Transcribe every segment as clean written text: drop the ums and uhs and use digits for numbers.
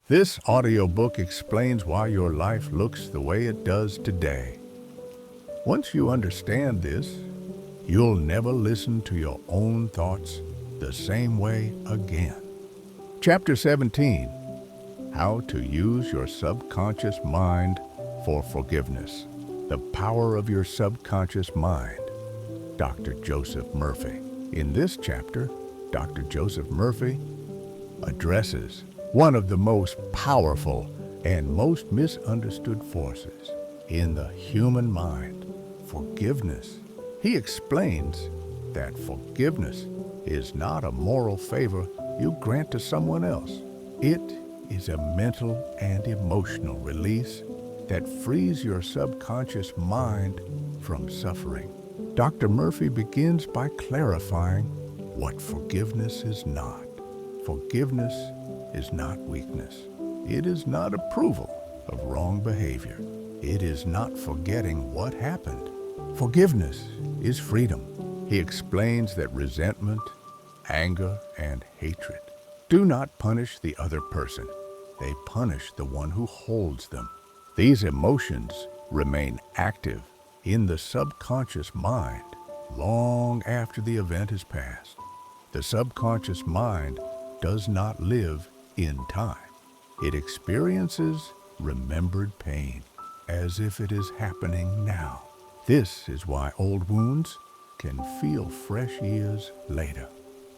This audiobook explains why your life looks the way it does today. Once you understand this, you'll never listen to your own thoughts the same way again. Chapter 17: How to Use Your Subconscious Mind for Forgiveness. The Power of Your Subconscious Mind. Dr. Joseph Murphy. In this chapter, Dr. Joseph Murphy addresses one of the most powerful and most misunderstood forces in the human mind, forgiveness. He explains that forgiveness is not a moral favor you grant to someone else. It is a mental and emotional release that frees your subconscious mind from suffering. Dr. Murphy begins by clarifying what forgiveness is not. Forgiveness is not weakness. It is not approval of wrong behavior. It is not forgetting what happened. Forgiveness is freedom. He explains that resentment, anger, and hatred do not punish the other person. They punish the one who holds them. These emotions remain active in the subconscious mind long after the event has passed. The subconscious mind does not live in time. It experiences remembered pain as if it is happening now. This is why old wounds can feel fresh years later.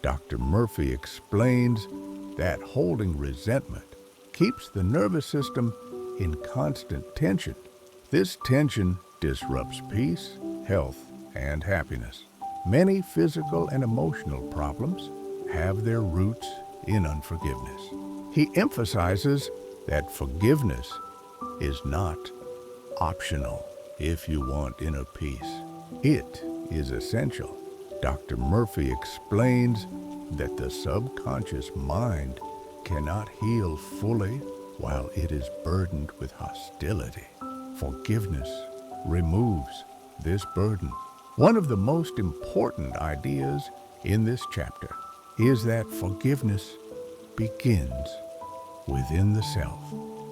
Dr. Murphy explains that holding resentment keeps the nervous system in constant tension. This tension disrupts peace, health, and happiness. Many physical and emotional problems have their roots in unforgiveness. He emphasizes that forgiveness is not optional if you want inner peace. It is essential. Dr. Murphy explains that the subconscious mind cannot heal fully while it is burdened with hostility. Forgiveness removes this burden. One of the most important ideas in this chapter is that forgiveness begins within the self.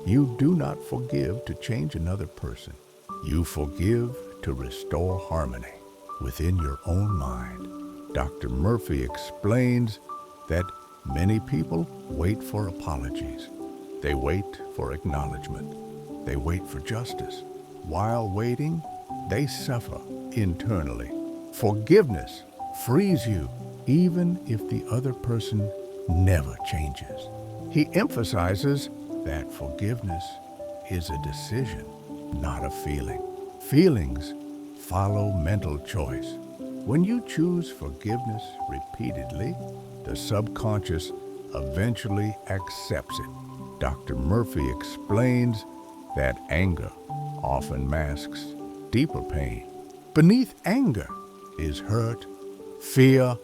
You do not forgive to change another person. You forgive to restore harmony within your own mind. Dr. Murphy explains that many people wait for apologies. They wait for acknowledgement. They wait for justice. While waiting, they suffer internally. Forgiveness frees you even if the other person never changes. He emphasizes that forgiveness is a decision, not a feeling. Feelings follow mental choice. When you choose forgiveness repeatedly, the subconscious eventually accepts it. Dr. Murphy explains that anger often masks deeper pain. Beneath anger is hurt, fear,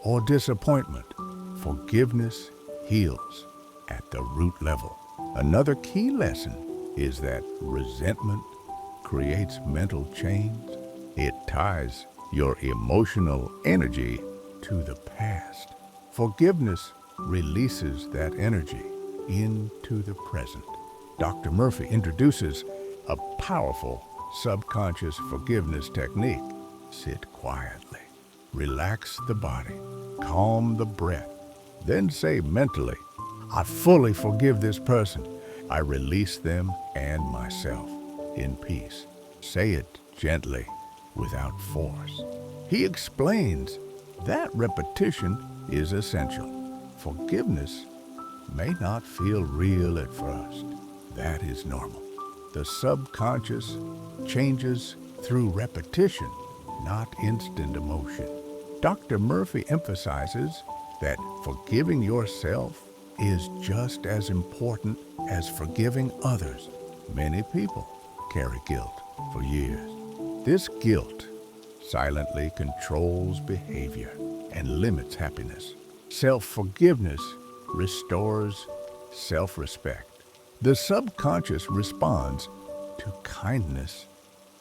or disappointment. Forgiveness heals at the root level. Another key lesson is that resentment creates mental chains. It ties your emotional energy to the past. Forgiveness releases that energy into the present. Dr. Murphy introduces a powerful subconscious forgiveness technique. Sit quietly, relax the body, calm the breath, then say mentally, I fully forgive this person. I release them and myself in peace. Say it gently, without force. He explains that repetition is essential. Forgiveness may not feel real at first. That is normal. The subconscious changes through repetition, not instant emotion. Dr. Murphy emphasizes that forgiving yourself is just as important as forgiving others. Many people carry guilt for years. This guilt silently controls behavior and limits happiness. Self-forgiveness restores self-respect. The subconscious responds to kindness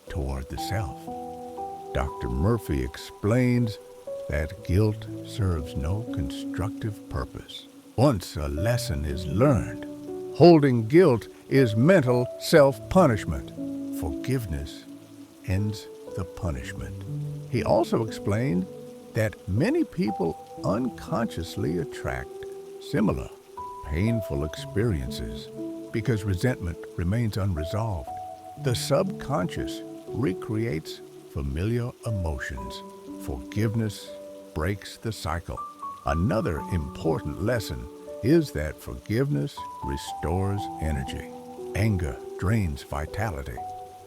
toward the self. Dr. Murphy explains that guilt serves no constructive purpose. Once a lesson is learned, Holding guilt is mental self-punishment. Forgiveness ends the punishment. He also explained that many people unconsciously attract similar painful experiences because resentment remains unresolved. The subconscious recreates familiar emotions. Forgiveness breaks the cycle. Another important lesson is that forgiveness restores energy. Anger drains vitality.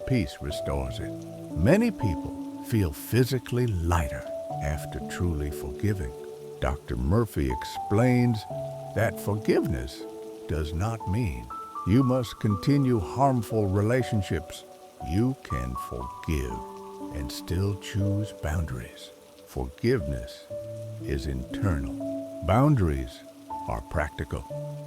Peace restores it. Many people feel physically lighter after truly forgiving. Dr. Murphy explains that forgiveness does not mean you must continue harmful relationships. You can forgive and still choose boundaries. Forgiveness is internal. Boundaries are practical.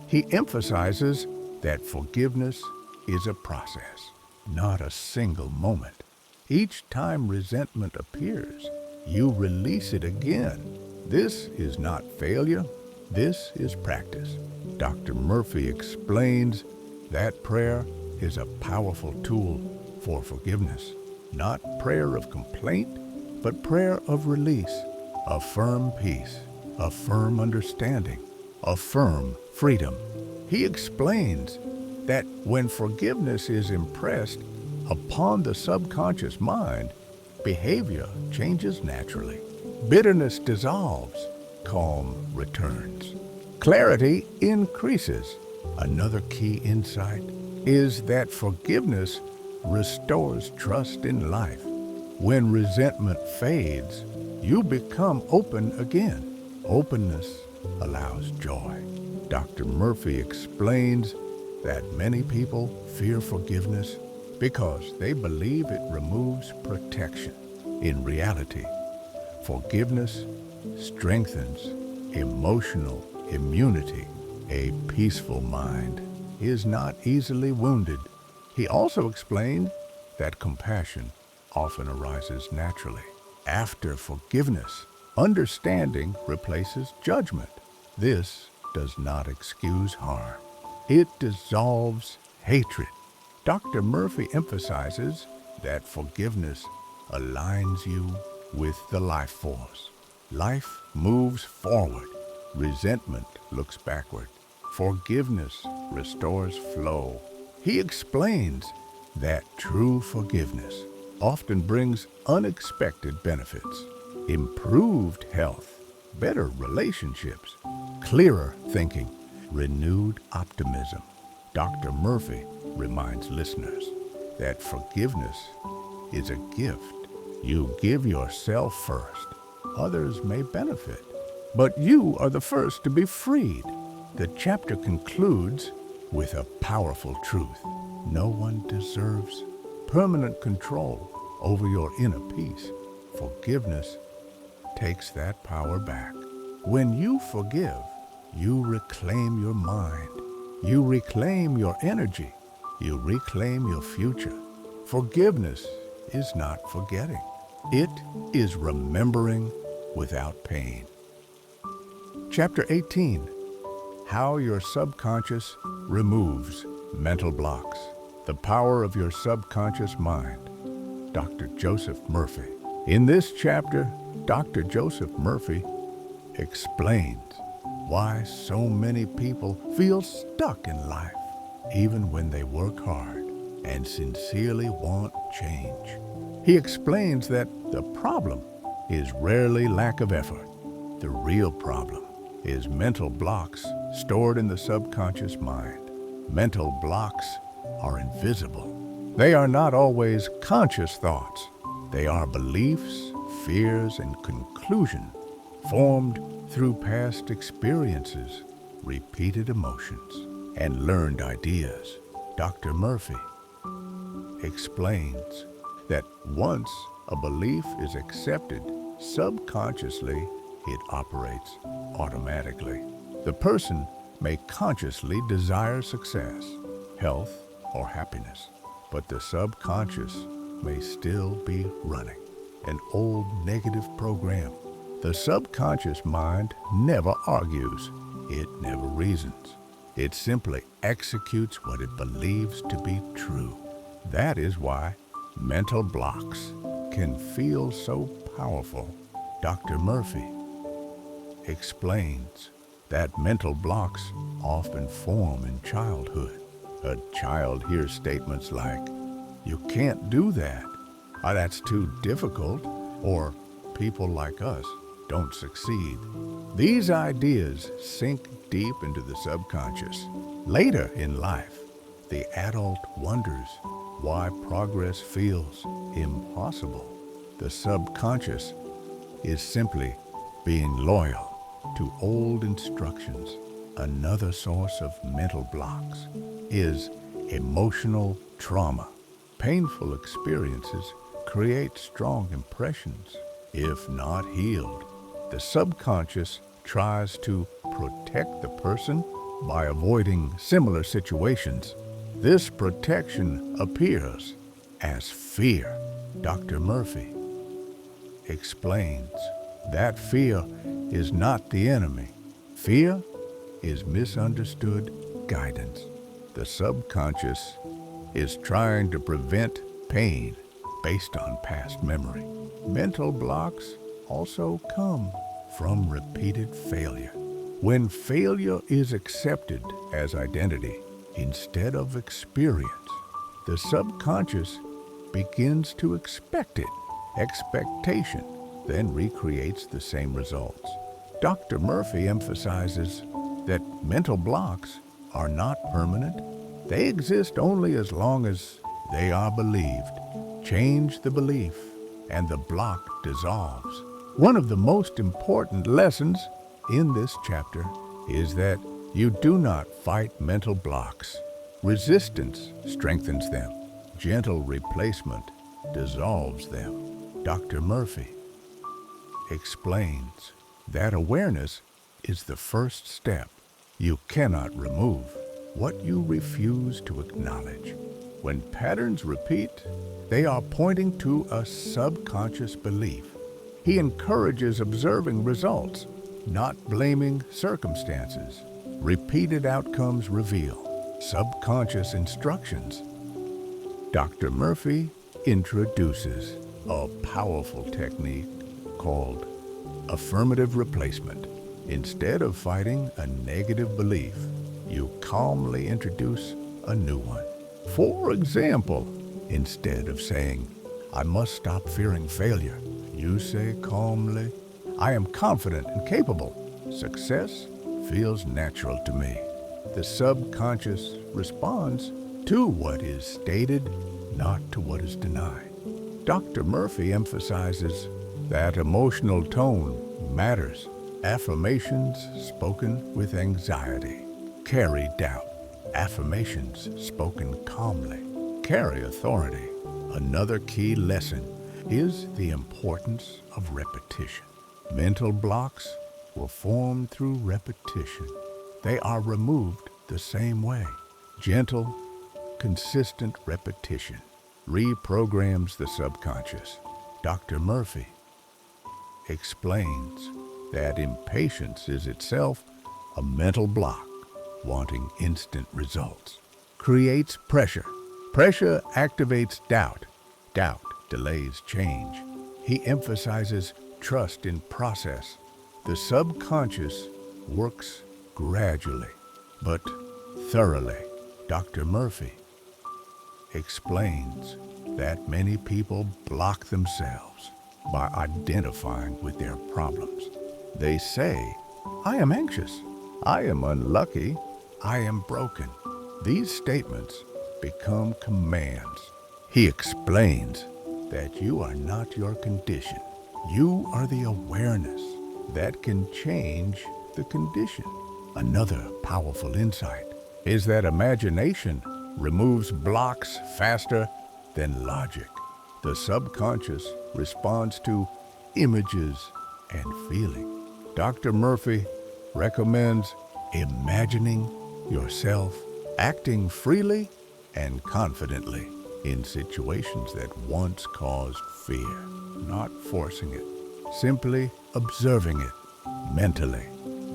He emphasizes that forgiveness is a process, not a single moment. Each time resentment appears, you release it again. This is not failure. This is practice. Dr. Murphy explains that prayer is a powerful tool for forgiveness. Not prayer of complaint, but prayer of release, a firm peace, a firm understanding, a firm freedom. He explains that when forgiveness is impressed upon the subconscious mind, behavior changes naturally. Bitterness dissolves, calm returns. Clarity increases. Another key insight is that forgiveness restores trust in life. When resentment fades, you become open again. Openness allows joy. Dr. Murphy explains that many people fear forgiveness because they believe it removes protection. In reality, forgiveness strengthens emotional immunity. A peaceful mind is not easily wounded. He also explained that compassion often arises naturally. After forgiveness, understanding replaces judgment. This does not excuse harm. It dissolves hatred. Dr. Murphy emphasizes that forgiveness aligns you with the life force. Life moves forward. Resentment looks backward. Forgiveness restores flow. He explains that true forgiveness often brings unexpected benefits, improved health, better relationships, clearer thinking, renewed optimism. Dr. Murphy reminds listeners that forgiveness is a gift. You give yourself first. Others may benefit, but you are the first to be freed. The chapter concludes with a powerful truth. No one deserves permanent control over your inner peace. Forgiveness takes that power back. When you forgive, you reclaim your mind. You reclaim your energy. You reclaim your future. Forgiveness is not forgetting. It is remembering without pain. Chapter 18. How your subconscious removes mental blocks. The power of your subconscious mind. Dr. Joseph Murphy. In this chapter, Dr. Joseph Murphy explains why so many people feel stuck in life, even when they work hard and sincerely want change. He explains that the problem is rarely lack of effort. The real problem is mental blocks stored in the subconscious mind. Mental blocks are invisible. They are not always conscious thoughts. They are beliefs, fears, and conclusions formed through past experiences, repeated emotions, and learned ideas. Dr. Murphy explains that once a belief is accepted, subconsciously it operates automatically. The person may consciously desire success, health, or happiness, but the subconscious may still be running an old negative program. The subconscious mind never argues. It never reasons. It simply executes what it believes to be true. That is why mental blocks can feel so powerful. Dr. Murphy explains that mental blocks often form in childhood. A child hears statements like, "You can't do that," or "That's too difficult," or "People like us don't succeed." These ideas sink deep into the subconscious. Later in life, the adult wonders why progress feels impossible. The subconscious is simply being loyal to old instructions. Another source of mental blocks is emotional trauma. Painful experiences create strong impressions. If not healed, the subconscious tries to protect the person by avoiding similar situations. This protection appears as fear. Dr. Murphy explains that fear is not the enemy. Fear is misunderstood guidance. The subconscious is trying to prevent pain based on past memory. Mental blocks also come from repeated failure. When failure is accepted as identity instead of experience, the subconscious begins to expect it. Expectation then recreates the same results. Dr. Murphy emphasizes that mental blocks are not permanent. They exist only as long as they are believed. Change the belief, and the block dissolves. One of the most important lessons in this chapter is that you do not fight mental blocks. Resistance strengthens them. Gentle replacement dissolves them. Dr. Murphy explains that awareness is the first step. You cannot remove what you refuse to acknowledge. When patterns repeat, they are pointing to a subconscious belief. He encourages observing results, not blaming circumstances. Repeated outcomes reveal subconscious instructions. Dr. Murphy introduces a powerful technique called affirmative replacement. Instead of fighting a negative belief, you calmly introduce a new one. For example, instead of saying, "I must stop fearing failure," you say calmly, "I am confident and capable. Success feels natural to me." The subconscious responds to what is stated, not to what is denied. Dr. Murphy emphasizes that emotional tone matters. Affirmations spoken with anxiety carry doubt. Affirmations spoken calmly carry authority. Another key lesson is the importance of repetition. Mental blocks were formed through repetition. They are removed the same way. Gentle, consistent repetition reprograms the subconscious. Dr. Murphy explains that impatience is itself a mental block. Wanting instant results creates pressure. Pressure activates doubt. Doubt delays change. He emphasizes trust in process. The subconscious works gradually, but thoroughly. Dr. Murphy explains that many people block themselves by identifying with their problems. They say, "I am anxious, I am unlucky, I am broken." These statements become commands. He explains that you are not your condition. You are the awareness that can change the condition. Another powerful insight is that imagination removes blocks faster than logic. The subconscious responds to images and feeling. Dr. Murphy recommends imagining yourself acting freely and confidently in situations that once caused fear, not forcing it, simply observing it mentally.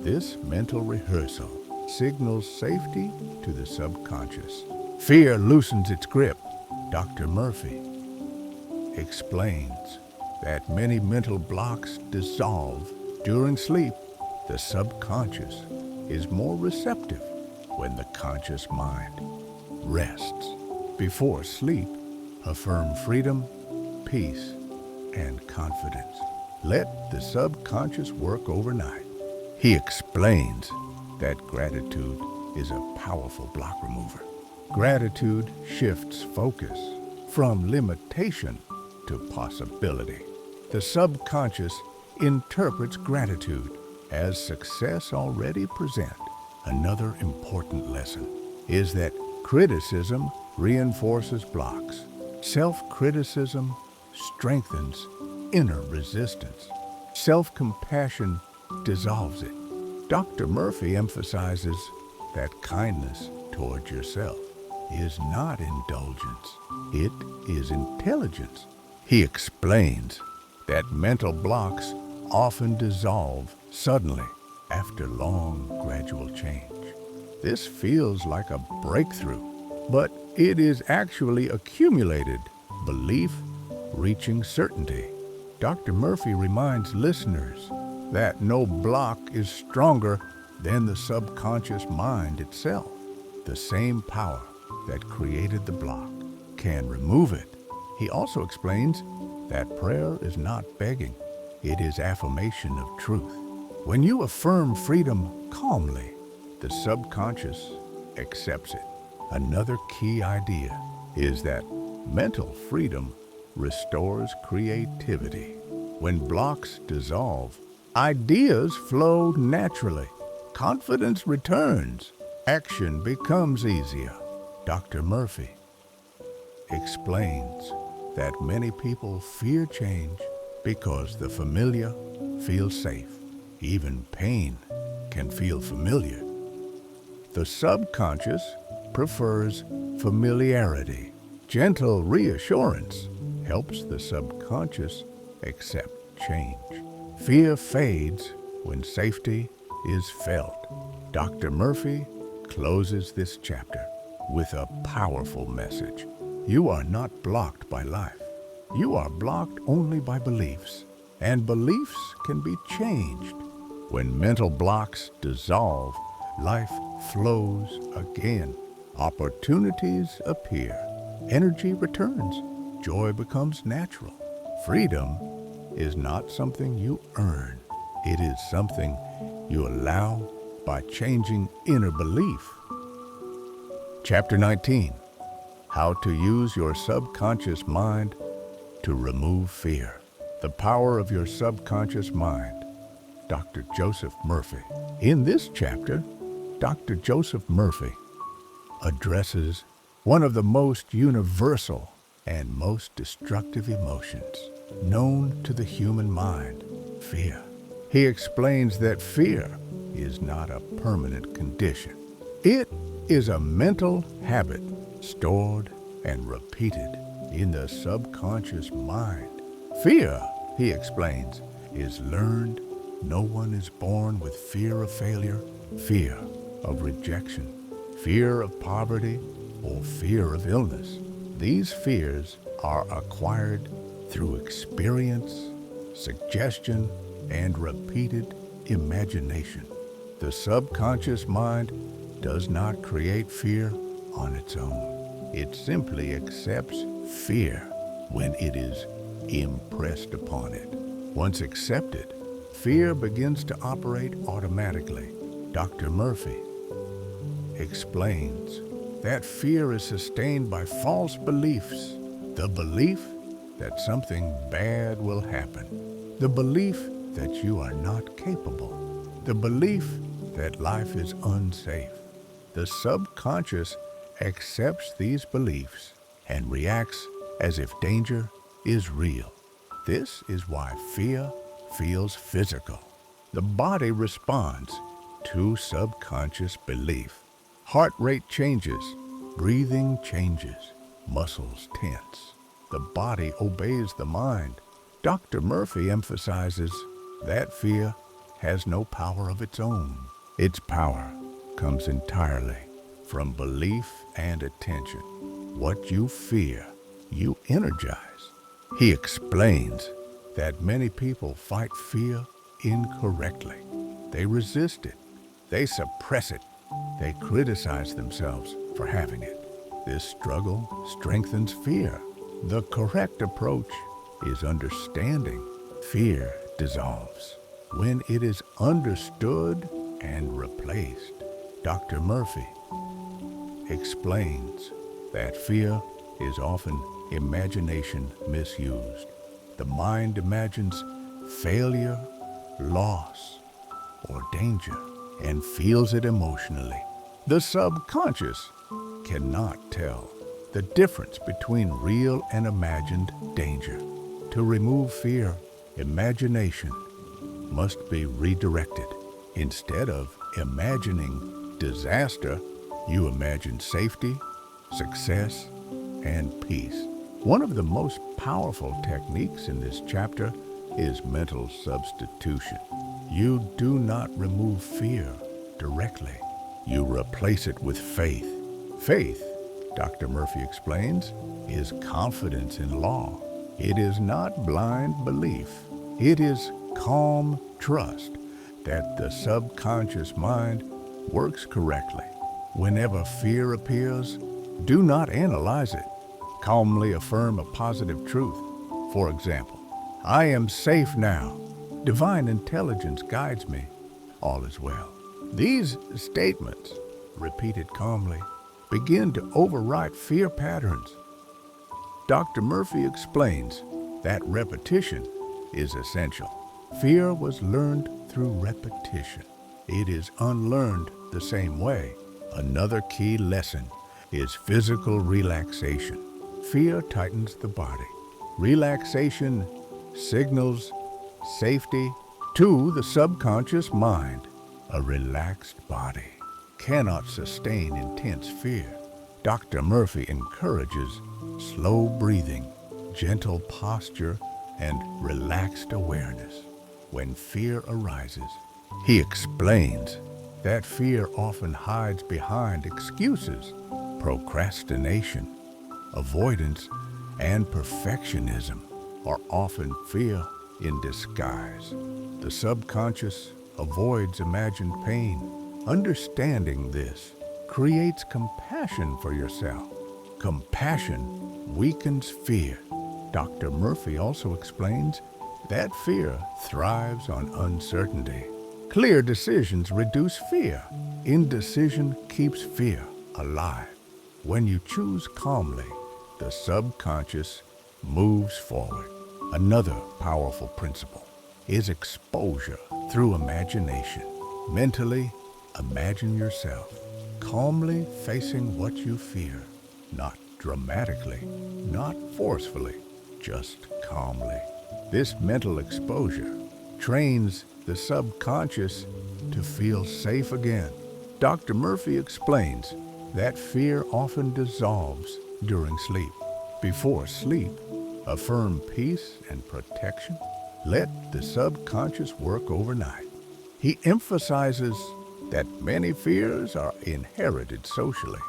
This mental rehearsal signals safety to the subconscious. Fear loosens its grip. Dr. Murphy explains that many mental blocks dissolve during sleep. The subconscious is more receptive when the conscious mind rests. Before sleep, affirm freedom, peace, and confidence. Let the subconscious work overnight. He explains that gratitude is a powerful block remover. Gratitude shifts focus from limitation to possibility. The subconscious interprets gratitude as success already present. Another important lesson is that criticism reinforces blocks. Self-criticism strengthens inner resistance. Self-compassion dissolves it. Dr. Murphy emphasizes that kindness toward yourself is not indulgence, it is intelligence. He explains that mental blocks often dissolve suddenly after long, gradual change. This feels like a breakthrough, but it is actually accumulated belief reaching certainty. Dr. Murphy reminds listeners that no block is stronger than the subconscious mind itself. The same power that created the block can remove it. He also explains that prayer is not begging, it is affirmation of truth. When you affirm freedom calmly, the subconscious accepts it. Another key idea is that mental freedom restores creativity. When blocks dissolve, ideas flow naturally. Confidence returns. Action becomes easier. Dr. Murphy explains that many people fear change because the familiar feels safe. Even pain can feel familiar. The subconscious prefers familiarity. Gentle reassurance helps the subconscious accept change. Fear fades when safety is felt. Dr. Murphy closes this chapter with a powerful message. You are not blocked by life. You are blocked only by beliefs, and beliefs can be changed. When mental blocks dissolve, life flows again. Opportunities appear. Energy returns. Joy becomes natural. Freedom is not something you earn. It is something you allow by changing inner belief. Chapter 19. How to use your subconscious mind to remove fear. The power of your subconscious mind. Dr. Joseph Murphy. In this chapter, Dr. Joseph Murphy addresses one of the most universal and most destructive emotions known to the human mind, fear. He explains that fear is not a permanent condition. It is a mental habit stored and repeated in the subconscious mind. Fear, he explains, is learned. No one is born with fear of failure, fear of rejection, fear of poverty, or fear of illness. These fears are acquired through experience, suggestion, and repeated imagination. The subconscious mind does not create fear on its own. It simply accepts fear when it is impressed upon it. Once accepted, fear begins to operate automatically. Dr. Murphy explains that fear is sustained by false beliefs. The belief that something bad will happen. The belief that you are not capable. The belief that life is unsafe. The subconscious accepts these beliefs and reacts as if danger is real. This is why fear feels physical. The body responds to subconscious belief. Heart rate changes, breathing changes, muscles tense. The body obeys the mind. Dr. Murphy emphasizes that fear has no power of its own. Its power comes entirely from belief and attention. What you fear, you energize. He explains that many people fight fear incorrectly. They resist it. They suppress it. They criticize themselves for having it. This struggle strengthens fear. The correct approach is understanding. Fear dissolves when it is understood and replaced. Dr. Murphy explains that fear is often imagination misused. The mind imagines failure, loss, or danger and feels it emotionally. The subconscious cannot tell the difference between real and imagined danger. To remove fear, imagination must be redirected. Instead of imagining disaster, you imagine safety, success, and peace. One of the most powerful techniques in this chapter is mental substitution. You do not remove fear directly. You replace it with faith. Faith, Dr. Murphy explains, is confidence in law. It is not blind belief. It is calm trust that the subconscious mind works correctly. Whenever fear appears, do not analyze it. Calmly affirm a positive truth. For example, I am safe now. Divine intelligence guides me. All is well. These statements, repeated calmly, begin to override fear patterns. Dr. Murphy explains that repetition is essential. Fear was learned through repetition. It is unlearned the same way. Another key lesson is physical relaxation. Fear tightens the body. Relaxation signals safety to the subconscious mind. A relaxed body cannot sustain intense fear. Dr. Murphy encourages slow breathing, gentle posture, and relaxed awareness. When fear arises, he explains that fear often hides behind excuses, procrastination, avoidance, and perfectionism are often fear in disguise. The subconscious avoids imagined pain. Understanding this creates compassion for yourself. Compassion weakens fear. Dr. Murphy also explains that fear thrives on uncertainty. Clear decisions reduce fear. Indecision keeps fear alive. When you choose calmly, the subconscious moves forward. Another powerful principle is exposure through imagination. Mentally, imagine yourself calmly facing what you fear, not dramatically, not forcefully, just calmly. This mental exposure trains the subconscious to feel safe again. Dr. Murphy explains that fear often dissolves during sleep. Before sleep, affirm peace and protection. Let the subconscious work overnight. He emphasizes that many fears are inherited socially.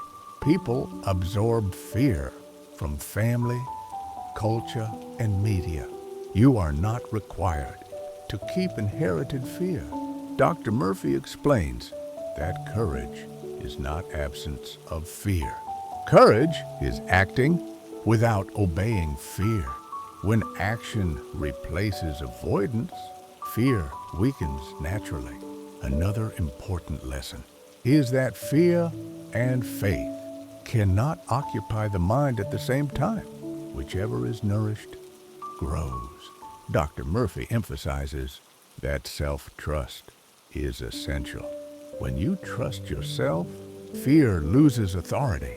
People absorb fear from family, culture, and media. You are not required to keep inherited fear. Dr. Murphy explains that courage is not absence of fear. Courage is acting without obeying fear. When action replaces avoidance, fear weakens naturally. Another important lesson is that fear and faith cannot occupy the mind at the same time. Whichever is nourished grows. Dr. Murphy emphasizes that self-trust is essential. When you trust yourself, fear loses authority.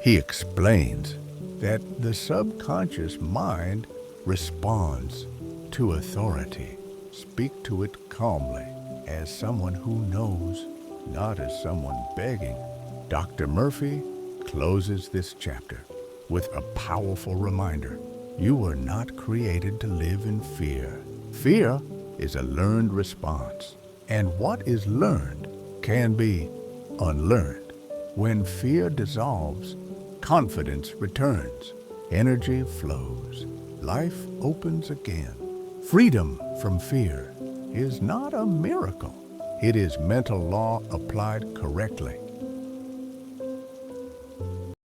He explains that the subconscious mind responds to authority. Speak to it calmly, as someone who knows, not as someone begging. Dr. Murphy closes this chapter with a powerful reminder. You were not created to live in fear. Fear is a learned response, and what is learned can be unlearned. When fear dissolves, confidence returns, energy flows, life opens again. Freedom from fear is not a miracle. It is mental law applied correctly.